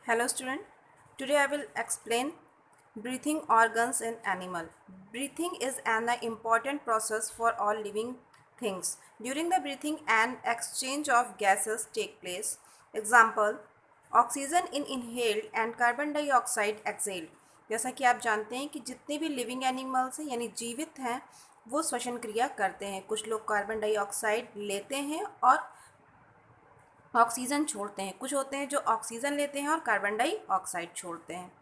Hello student, today I will explain breathing organs in animal. Breathing is an important process for all living things. During the breathing an exchange of gases take place. Example, oxygen in inhaled and carbon dioxide exhaled. जैसा कि आप जानते हैं कि जितने भी living animals हैं यानी जीवित हैं वो श्वसन क्रिया करते हैं। कुछ लोग कार्बन डाइऑक्साइड लेते हैं और ऑक्सीजन छोड़ते हैं, कुछ होते हैं जो ऑक्सीजन लेते हैं और कार्बन डाइऑक्साइड छोड़ते हैं।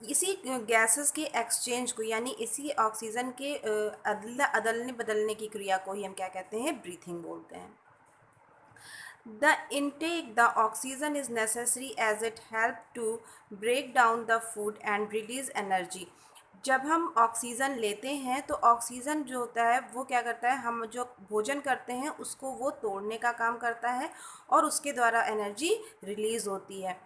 इसी गैसेस के एक्सचेंज को यानी इसी ऑक्सीजन के अदलने बदलने की क्रिया को ही हम क्या कहते हैं, ब्रीथिंग बोलते हैं। The intake the oxygen is necessary as it help to break down the food and release energy. जब हम ऑक्सीजन लेते हैं तो ऑक्सीजन जो होता है वो क्या करता है, हम जो भोजन करते हैं उसको वो तोड़ने का काम करता है और उसके द्वारा एनर्जी रिलीज़ होती है।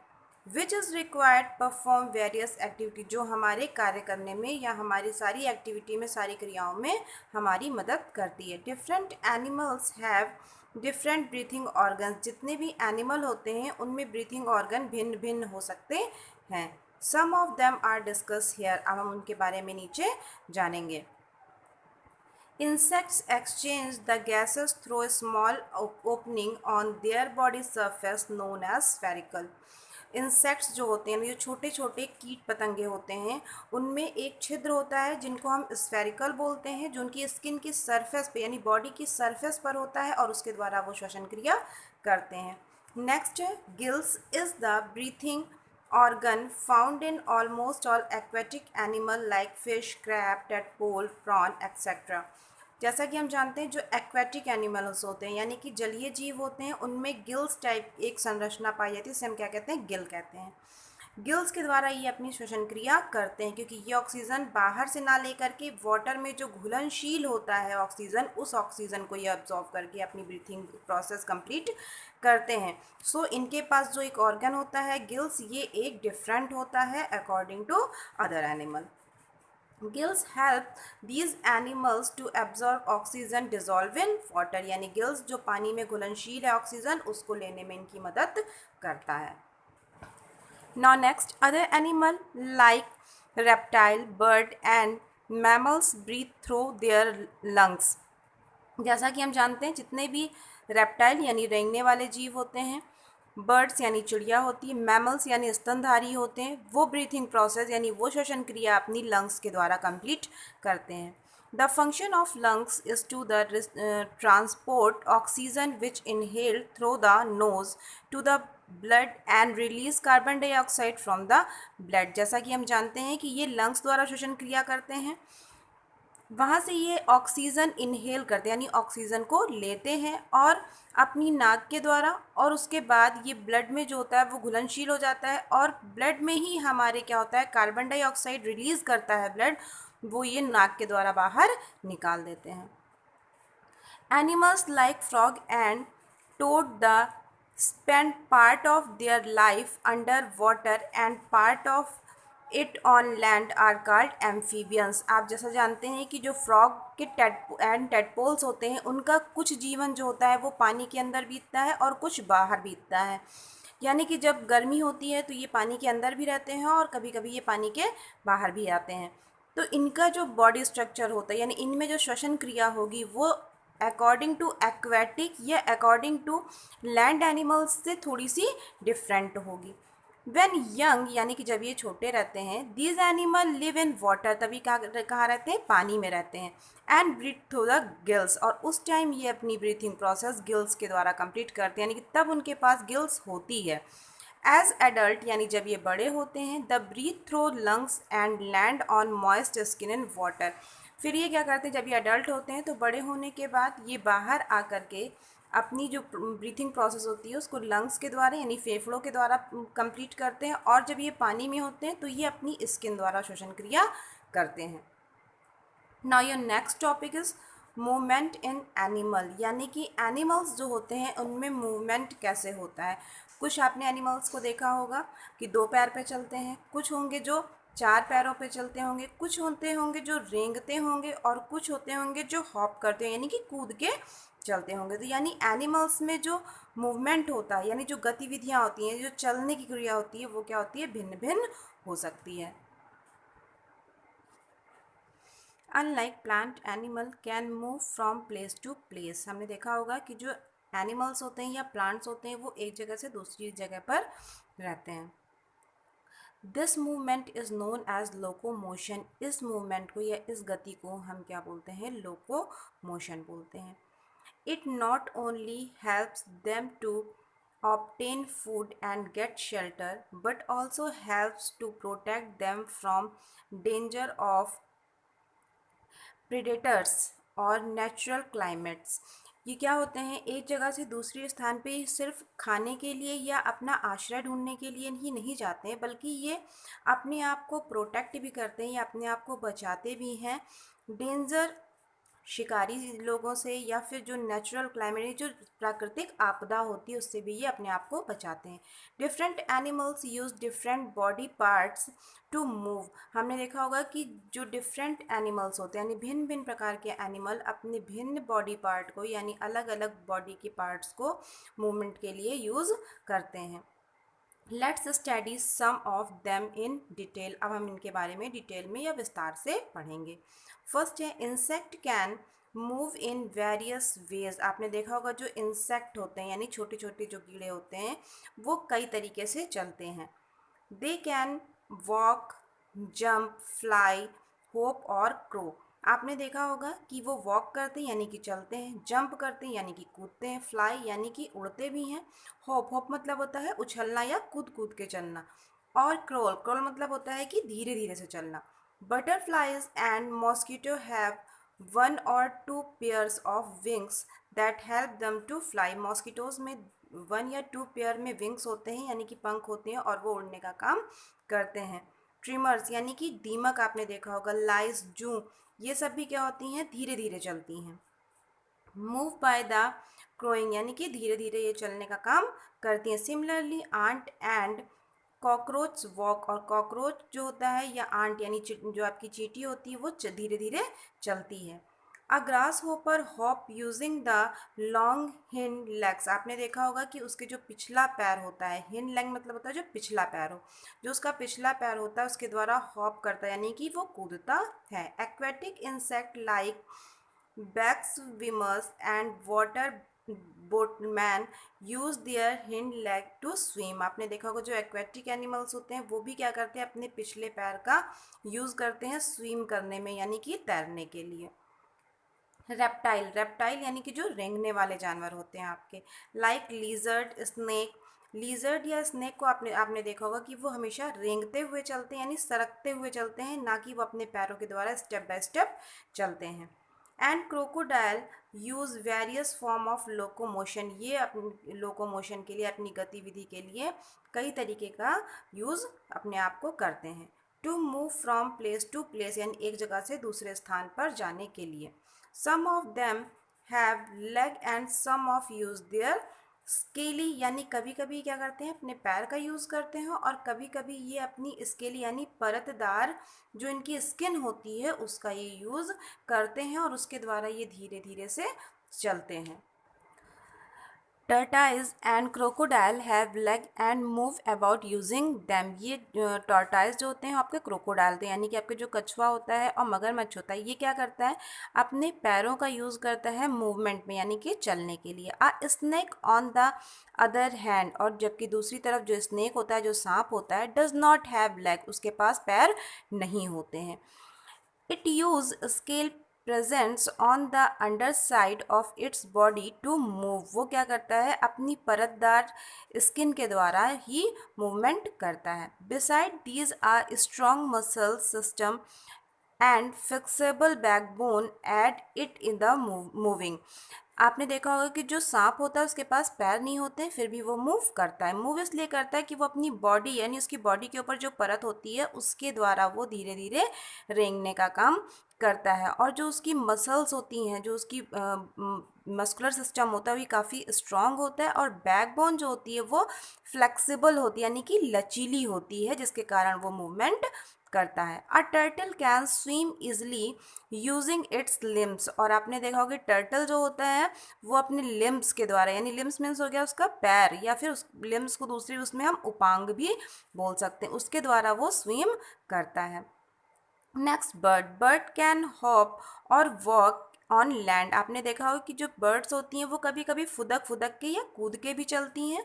Which is required perform various activity, जो हमारे कार्य करने में या हमारी सारी एक्टिविटी में, सारी क्रियाओं में हमारी मदद करती है। Different animals have different breathing organs, जितने भी एनिमल होते हैं उनमें ब्रीथिंग ऑर्गन भिन्न भिन्न हो सकते हैं। Some of them are discuss here, अब हम उनके बारे में नीचे जानेंगे। Insects exchange the gases through a small opening on their body surface known as spherical. Insects जो होते हैं, जो छोटे छोटे कीट पतंगे होते हैं, उनमें एक छिद्र होता है जिनको हम स्फेरिकल बोलते हैं, जो उनकी स्किन की सरफेस पे यानी बॉडी की सरफेस पर होता है और उसके द्वारा वो श्वसन क्रिया करते हैं। नेक्स्ट है gills is the breathing organ found in almost all aquatic animal like fish, crab, tadpole, prawn, etc. जैसा कि हम जानते हैं जो एक्वेटिक एनिमल्स होते हैं यानी कि जलीय जीव होते हैं उनमें गिल्स टाइप एक संरचना पाई जाती है, जिसे हम क्या कहते हैं, गिल कहते हैं। गिल्स के द्वारा ये अपनी श्वसन क्रिया करते हैं क्योंकि ये ऑक्सीजन बाहर से ना लेकर के वाटर में जो घुलनशील होता है ऑक्सीजन, उस ऑक्सीजन को ये अब्जॉर्व करके अपनी ब्रीथिंग प्रोसेस कंप्लीट करते हैं। सो इनके पास जो एक ऑर्गन होता है गिल्स, ये एक डिफरेंट होता है according to other animal. Gills help these animals to absorb oxygen dissolve in water, यानी गिल्स जो पानी में घुलनशील है ऑक्सीजन उसको लेने में इनकी मदद करता है। Now next, other animal like reptile, bird and mammals breathe through their lungs. जैसा कि हम जानते हैं जितने भी रेप्टाइल यानी रेंगने वाले जीव होते हैं, बर्ड्स यानी चिड़िया होती है, मैमल्स यानी स्तनधारी होते हैं, वो ब्रीथिंग प्रोसेस यानी वो श्वसन क्रिया अपनी लंग्स के द्वारा कंप्लीट करते हैं। The function of lungs is to the transport oxygen which inhaled through the nose to the blood and release carbon dioxide from the blood. जैसा कि हम जानते हैं कि ये लंग्स द्वारा श्वसन क्रिया करते हैं, वहाँ से ये ऑक्सीजन इनहेल करते हैं यानी ऑक्सीजन को लेते हैं और अपनी नाक के द्वारा, और उसके बाद ये ब्लड में जो होता है वो घुलनशील हो जाता है और ब्लड में ही हमारे क्या होता है, कार्बन डाइऑक्साइड रिलीज़ करता है ब्लड, वो ये नाक के द्वारा बाहर निकाल देते हैं। Animals like frog and toad the spend part of their life under water and part of it on land are called amphibians. आप जैसा जानते हैं कि जो फ्रॉग के टेडपोल्स होते हैं उनका कुछ जीवन जो होता है वो पानी के अंदर बीतता है और कुछ बाहर बीतता है, यानी कि जब गर्मी होती है तो ये पानी के अंदर भी रहते हैं और कभी कभी ये पानी के बाहर भी आते हैं। तो इनका जो बॉडी स्ट्रक्चर होता है यानी इनमें जो श्वसन क्रिया होगी वो अकॉर्डिंग टू एक्वेटिक या अकॉर्डिंग टू लैंड एनिमल्स से थोड़ी सी डिफरेंट होगी। व्हेन यंग यानी कि जब ये छोटे रहते हैं, these animal live in water, तभी कहाँ रहते हैं, पानी में रहते हैं, and breathe through the gills, और उस टाइम ये अपनी ब्रीथिंग प्रोसेस गिल्स के द्वारा कंप्लीट करते हैं यानी कि तब उनके पास गिल्स होती है। एज एडल्ट यानी जब ये बड़े होते हैं, the breathe through lungs and land on moist skin in water. फिर ये क्या करते हैं, जब ये अडल्ट होते हैं तो बड़े होने के बाद ये बाहर आकर के अपनी जो ब्रीथिंग प्रोसेस होती है उसको लंग्स के द्वारा यानी फेफड़ों के द्वारा कंप्लीट करते हैं, और जब ये पानी में होते हैं तो ये अपनी स्किन द्वारा श्वसन क्रिया करते हैं। Now your next topic is movement in animal, यानी कि एनिमल्स जो होते हैं उनमें मूवमेंट कैसे होता है। कुछ आपने एनिमल्स को देखा होगा कि दो पैर पे चलते हैं, कुछ होंगे जो चार पैरों पे चलते होंगे, कुछ होते होंगे जो रेंगते होंगे और कुछ होते होंगे जो हॉप करते हैं यानी कि कूद के चलते होंगे। तो यानी एनिमल्स में जो मूवमेंट होता है यानी जो गतिविधियाँ होती हैं, जो चलने की क्रिया होती है, वो क्या होती है, भिन्न भिन्न हो सकती है। Unlike plant, animal can move from place to place. हमने देखा होगा कि जो एनिमल्स होते हैं या प्लांट्स होते हैं वो एक जगह से दूसरी जगह पर रहते हैं। This movement is known as locomotion. इस मूवमेंट को या इस गति को हम क्या बोलते हैं, लोकोमोशन बोलते हैं। It not only helps them to obtain food and get shelter but also helps to protect them from danger of predators और नेचुरल क्लाइमेट्स। ये क्या होते हैं, एक जगह से दूसरे स्थान पे सिर्फ खाने के लिए या अपना आश्रय ढूंढने के लिए ही नहीं जाते हैं, बल्कि ये अपने आप को प्रोटेक्ट भी करते हैं या अपने आप को बचाते भी हैं डेंजर शिकारी लोगों से या फिर जो नेचुरल क्लाइमेट जो प्राकृतिक आपदा होती है उससे भी ये अपने आप को बचाते हैं। Different animals use different body parts to move. हमने देखा होगा कि जो डिफरेंट एनिमल्स होते हैं यानी भिन्न भिन्न प्रकार के एनिमल अपने भिन्न बॉडी पार्ट को यानी अलग अलग बॉडी के पार्ट्स को मूवमेंट के लिए यूज़ करते हैं। Let's study some of them in detail. अब हम इनके बारे में डिटेल में या विस्तार से पढ़ेंगे। फर्स्ट है insect can move in various ways. आपने देखा होगा जो इंसेक्ट होते हैं यानी छोटे छोटे जो कीड़े होते हैं वो कई तरीके से चलते हैं। They can walk, jump, fly, hope और क्रो। आपने देखा होगा कि वो वॉक करते हैं यानी कि चलते हैं, जंप करते हैं यानी कि कूदते हैं, फ्लाई यानी कि उड़ते भी हैं, होप होप मतलब होता है उछलना या कूद कूद के चलना, और क्रोल क्रोल मतलब होता है कि धीरे धीरे से चलना। Butterflies and mosquito have one or two pairs of wings that help them to fly. Mosquitoes में वन या टू पेयर में विंग्स होते हैं यानी कि पंख होते हैं और वो उड़ने का काम करते हैं। ट्रिमर्स यानी कि दीमक आपने देखा होगा, लाइस, जू, ये सब भी क्या होती हैं, धीरे धीरे चलती हैं। मूव बाय द क्रोइंग यानी कि धीरे धीरे ये चलने का काम करती हैं। Similarly ant and cockroach walk, और कॉकरोच जो होता है या आंट यानी जो आपकी चींटी होती है वो धीरे धीरे चलती है। अ grass hopper hop using the long hind legs. आपने देखा होगा कि उसके जो पिछला पैर होता है, हिंड लेग मतलब होता है जो पिछला पैर हो, जो उसका पिछला पैर होता है उसके द्वारा हॉप करता है यानी कि वो कूदता है। Aquatic insect like backs swimmers and water boatman use their hind leg to swim. आपने देखा होगा जो एक्वेटिक एनिमल्स होते हैं वो भी क्या करते हैं, अपने पिछले पैर का यूज़ करते हैं स्विम करने में यानी कि तैरने के लिए। रेप्टाइल, रेप्टाइल यानी कि जो रेंगने वाले जानवर होते हैं आपके, लाइक लीजर्ड, स्नेक। लीजर्ड या स्नेक को आपने देखा होगा कि वो हमेशा रेंगते हुए चलते हैं यानी सरकते हुए चलते हैं, ना कि वो अपने पैरों के द्वारा स्टेप बाय स्टेप चलते हैं। And crocodile use various form of locomotion. ये अपनी लोकोमोशन के लिए, अपनी गतिविधि के लिए कई तरीके का यूज़ अपने आप को करते हैं। To move from place to place यानी एक जगह से दूसरे स्थान पर जाने के लिए। Some of them have leg and some of use their scaly यानी कभी कभी क्या करते हैं, अपने पैर का यूज़ करते हैं और कभी कभी ये अपनी स्केली यानी परतदार जो इनकी स्किन होती है उसका ये यूज़ करते हैं और उसके द्वारा ये धीरे धीरे से चलते हैं। Tortoise and crocodile have leg and move about using them. ये टर्टाइज जो होते हैं आपके क्रोकोडाइल थे यानी कि आपके जो कछुआ होता है और मगरमच्छ होता है, ये क्या करता है, अपने पैरों का यूज़ करता है मूवमेंट में यानी कि चलने के लिए। अ snake on the other hand, और जबकि दूसरी तरफ जो स्नेक होता है, जो सांप होता है, डज नॉट हैव लेग, उसके पास पैर नहीं होते हैं। It use scale presents on the underside of its body to move. वो क्या करता है, अपनी परतदार स्किन के द्वारा ही मूवमेंट करता है। Beside these are strong muscle system and fixable backbone aid it in the moving. आपने देखा होगा कि जो सांप होता है उसके पास पैर नहीं होते फिर भी वो मूव करता है। मूव इसलिए करता है कि वो अपनी बॉडी यानी उसकी बॉडी के ऊपर जो परत होती है उसके द्वारा वो धीरे धीरे रेंगने का काम करता है, और जो उसकी मसल्स होती हैं, जो उसकी मस्कुलर सिस्टम होता है वो काफ़ी स्ट्रांग होता है, और बैकबोन जो होती है वो फ्लेक्सिबल होती है यानी कि लचीली होती है, जिसके कारण वो मूवमेंट करता है। अ turtle can swim easily using its limbs, और आपने देखा होगा टर्टल जो होता है वो अपने लिम्स के द्वारा, यानी लिम्स मीन्स हो गया उसका पैर, या फिर उस लिम्स को दूसरी उसमें हम उपांग भी बोल सकते हैं, उसके द्वारा वो स्विम करता है। नेक्स्ट बर्ड कैन हॉप और वॉक ऑन लैंड। आपने देखा होगा कि जो बर्ड्स होती हैं वो कभी कभी फुदक फुदक के या कूद के भी चलती हैं,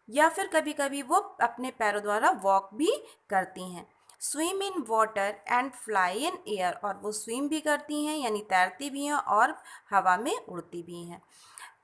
या फिर कभी कभी वो अपने पैरों द्वारा वॉक भी करती हैं। Swim in water and fly in air, और वो स्विम भी करती हैं यानी तैरती भी हैं और हवा में उड़ती भी हैं।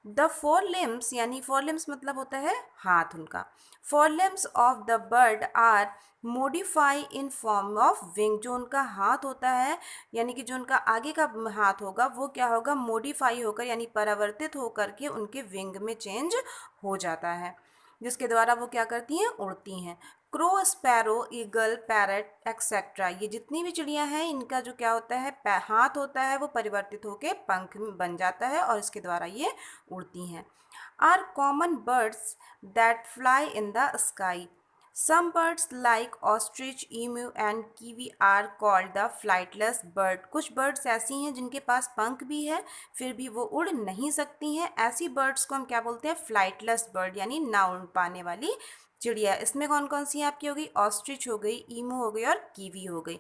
द फोर लिम्स, यानी फोर लिम्स मतलब होता है हाथ उनका। Four limbs of the bird are modify in form of wing. जो उनका हाथ होता है यानी कि जो उनका आगे का हाथ होगा वो क्या होगा, मोडिफाई होकर यानी परावर्तित होकर के उनके विंग में चेंज हो जाता है, जिसके द्वारा वो क्या करती हैं, उड़ती हैं। Crow, sparrow, eagle, parrot etcetera, ये जितनी भी चिड़ियां हैं इनका जो क्या होता है, हाथ होता है वो परिवर्तित होकर पंख बन जाता है और इसके द्वारा ये उड़ती हैं। Are common birds that fly in the sky. Some birds like ostrich, emu and kiwi are called the flightless bird. कुछ बर्ड्स ऐसी हैं जिनके पास पंख भी है फिर भी वो उड़ नहीं सकती हैं, ऐसी बर्ड्स को हम क्या बोलते हैं, फ्लाइटलेस बर्ड, यानी ना उड़ पाने वाली चिड़िया। इसमें कौन कौन सी आपकी हो गई, ऑस्ट्रिच हो गई, ईमू हो गई और कीवी हो गई।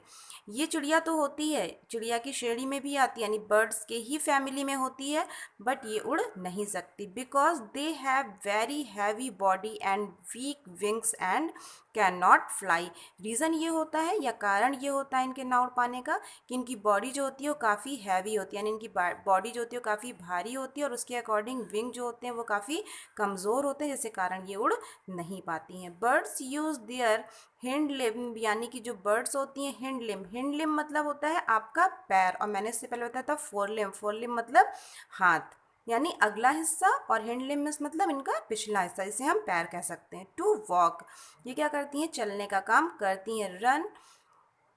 ये चिड़िया तो होती है, चिड़िया की श्रेणी में भी आती है, यानी बर्ड्स के ही फैमिली में होती है, बट ये उड़ नहीं सकती because they have very heavy body and weak wings and can not fly. Reason ये होता है या कारण ये होता है इनके ना उड़ पाने का कि इनकी बॉडी जो होती है वो काफ़ी हैवी होती है, यानी इनकी बॉडी जो होती है वो काफ़ी भारी होती है और उसके अकॉर्डिंग विंग जो होते हैं वो काफ़ी कमज़ोर होते हैं, जिसके कारण ये उड़ नहीं पाती हैं। Birds use their hind limb, यानी कि जो बर्ड्स होती हैं हिंड लिम्ब, हिंड लिम्ब मतलब होता है आपका पैर, और मैंने इससे पहले बताया था फोर लिम्ब, फोर लिम्ब मतलब हाथ, यानी अगला हिस्सा, और हैंड लिम्स मतलब इनका पिछला हिस्सा, इसे हम पैर कह सकते हैं। टू वॉक, ये क्या करती हैं, चलने का काम करती हैं। रन,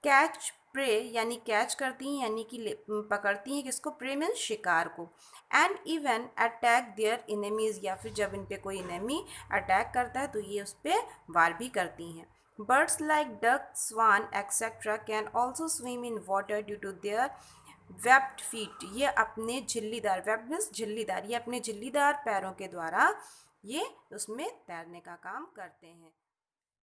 कैच प्रे, यानी कैच करती हैं यानी कि पकड़ती हैं किसको, प्रे मीन्स शिकार को। And even attack their enemies, या फिर जब इन पे कोई इनेमी अटैक करता है तो ये उस पर वार भी करती हैं। Birds like duck, swan etcetera can also swim in water due to their webbed feet, ये अपने झिल्लीदार, वेब्ड मीन्स झिल्लीदार, ये अपने झिल्लीदार पैरों के द्वारा ये उसमें तैरने का काम करते हैं।